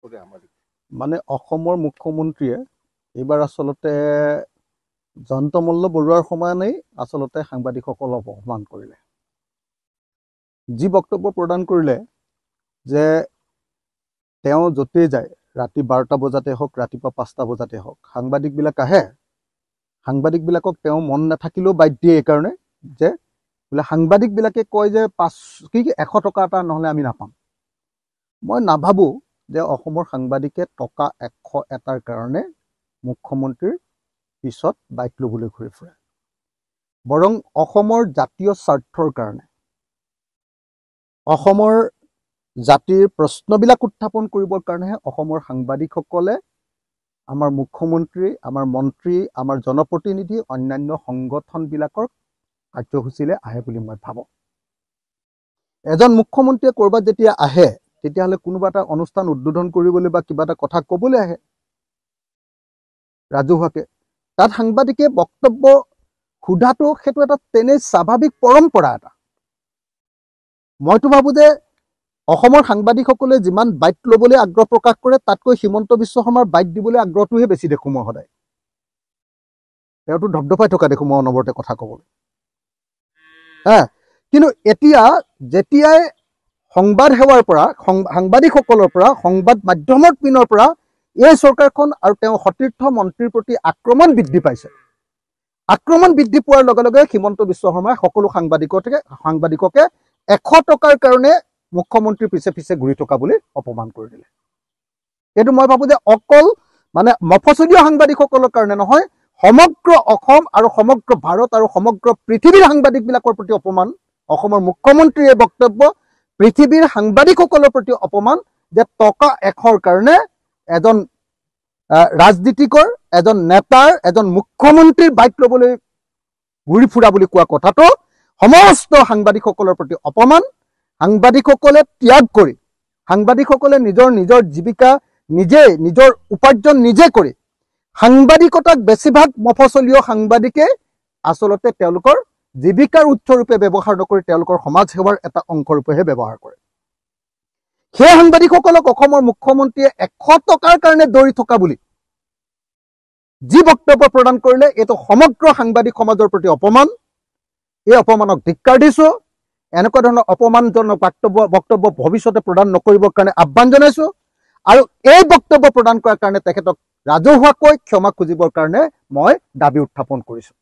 মানে অসমৰ মুখ্যমন্ত্ৰীয়ে এইবাৰ আচলতে জয়ন্ত মল্ল বৰুৱাৰ সমানেই আচলতে সাংবাদিকসকলক অপমান কৰিলে। যি বক্তব্য প্ৰদান কৰিলে যে তেওঁ য'তেই যায়, ৰাতি 12টা বজাতে হওক, ৰাতিপুৱা 5টা বজাতে হওক, সাংবাদিকবিলাক আহে। সাংবাদিকবিলাকক তেওঁ মন নাথাকিলেও বাদ দিয়ে এইকাৰণে যে বোলে সাংবাদিকবিলাকে কয় যে 100 টকা এটা নহ'লে আমি নাপাম। মই নাভাবোঁ যে অসমৰ সাংবাদিকে টকা 100 এটাৰ কাৰণে মুখ্যমন্ত্ৰীৰ পিছত বাইক ল'বলৈ ঘূৰি ফুৰে। বৰং অসমৰ জাতীয় স্বাৰ্থৰ কাৰণে, অসমৰ জাতিৰ প্ৰশ্নবিলাক উত্থাপন কৰিবৰ কাৰণেহে অসমৰ সাংবাদিকসকলে আমাৰ মুখ্যমন্ত্ৰী, আমাৰ মন্ত্ৰী, আমাৰ জনপ্ৰতিনিধি, অন্যান্য সংগঠনবিলাকৰ কাৰ্যসূচীলৈ আহে বুলি মই ভাবোঁ। এজন মুখ্যমন্ত্ৰীয়ে ক'ৰবাত যেতিয়া আহে, তেতিয়াহ'লে কোনোবা এটা অনুষ্ঠান উদ্বোধন কৰিবলৈ বা কিবা এটা কথা ক'বলৈ আহে ৰাজহুৱাকে। তাত সাংবাদিকে বক্তব্য সোধাটো সেইটো এটা তেনেই স্বাভাৱিক পৰম্পৰা এটা। মইতো ভাবোঁ যে অসমৰ সাংবাদিকসকলে যিমান বাইট ল'বলৈ আগ্ৰহ প্ৰকাশ কৰে, তাতকৈ হিমন্ত বিশ্ব শৰ্মাৰ বাইট দিবলৈ আগ্ৰহটোহে বেছি দেখোঁ মই সদায়। তেওঁতো ধপধপাই থকা দেখোঁ মই অনবৰতে কথা ক'বলৈ। কিন্তু এতিয়া যেতিয়াই সংবাদ সেৱাৰ পৰা, সাংবাদিকসকলৰ পৰা, সংবাদ মাধ্যমৰ পিনৰ পৰা এই চৰকাৰখন আৰু তেওঁ সতীৰ্থ মন্ত্ৰীৰ প্ৰতি আক্ৰমণ বৃদ্ধি পাইছে, আক্ৰমণ বৃদ্ধি পোৱাৰ লগে লগে হিমন্ত বিশ্ব শৰ্মাই সকলো সাংবাদিককে 100 টকাৰ কাৰণে মুখ্যমন্ত্ৰীৰ পিছে পিছে ঘূৰি থকা বুলি অপমান কৰি দিলে। এইটো মই ভাবোঁ যে অকল মানে মফচলীয়া সাংবাদিকসকলৰ কাৰণে নহয়, সমগ্ৰ অসম আৰু সমগ্ৰ ভাৰত আৰু সমগ্ৰ পৃথিৱীৰ সাংবাদিকবিলাকৰ প্ৰতি অপমান। অসমৰ মুখ্যমন্ত্ৰীৰ এই বক্তব্য পৃথিৱীৰ সাংবাদিকসকলৰ প্ৰতি অপমান, যে টকা 100ৰ কাৰণে এজন ৰাজনীতিকৰ, এজন নেতাৰ, এজন মুখ্যমন্ত্ৰীৰ বাইক ল'বলৈ ঘূৰি ফুৰা বুলি কোৱা কথাটো সমস্ত সাংবাদিকসকলৰ প্ৰতি অপমান। সাংবাদিকসকলে ত্যাগ কৰি, সাংবাদিকসকলে নিজৰ জীৱিকা নিজে, নিজৰ উপাৰ্জন নিজে কৰি, সাংবাদিকতাক বেছিভাগ মফচলীয় সাংবাদিকে আচলতে তেওঁলোকৰ জীৱিকাৰ উৎসৰূপে ব্যৱহাৰ নকৰি তেওঁলোকৰ সমাজ সেৱাৰ এটা অংশৰূপেহে ব্যৱহাৰ কৰে। সেই সাংবাদিকসকলক অসমৰ মুখ্যমন্ত্ৰীয়ে 100 টকাৰ কাৰণে দৌৰি থকা বুলি যি বক্তব্য প্ৰদান কৰিলে, এইটো সমগ্ৰ সাংবাদিক সমাজৰ প্ৰতি অপমান। এই অপমানক ধিক্কাৰ দিছোঁ। এনেকুৱা ধৰণৰ অপমানজনক বক্তব্য ভৱিষ্যতে প্ৰদান নকৰিবৰ কাৰণে আহ্বান জনাইছোঁ। আৰু এই বক্তব্য প্ৰদান কৰাৰ কাৰণে তেখেতক ৰাজহুৱাকৈ ক্ষমা খুজিবৰ কাৰণে মই দাবী উত্থাপন কৰিছোঁ।